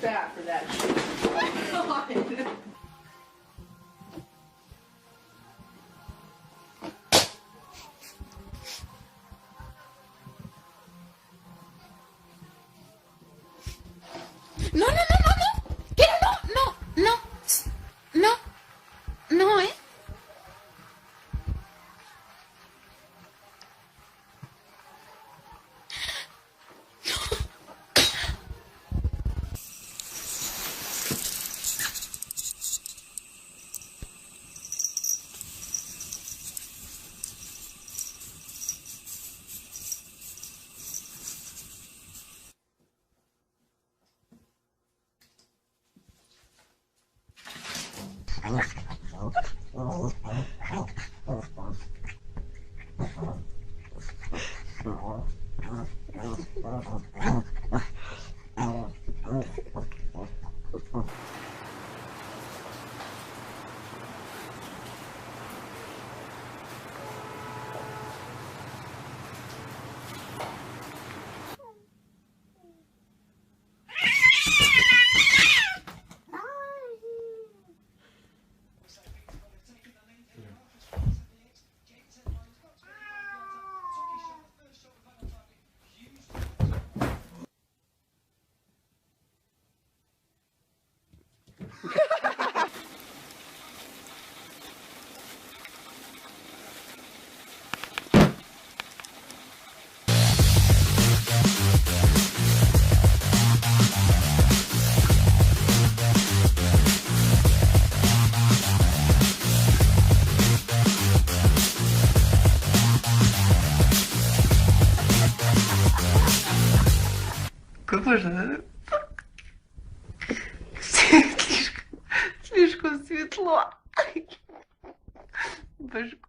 fat for that shit. Oh my God. No, no, no, no, no. Quiero, no, no, no, no, no, Боже, слишком светло. Башку.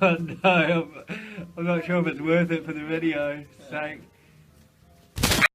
Oh no, I'm not sure if it's worth it for the video. Thanks.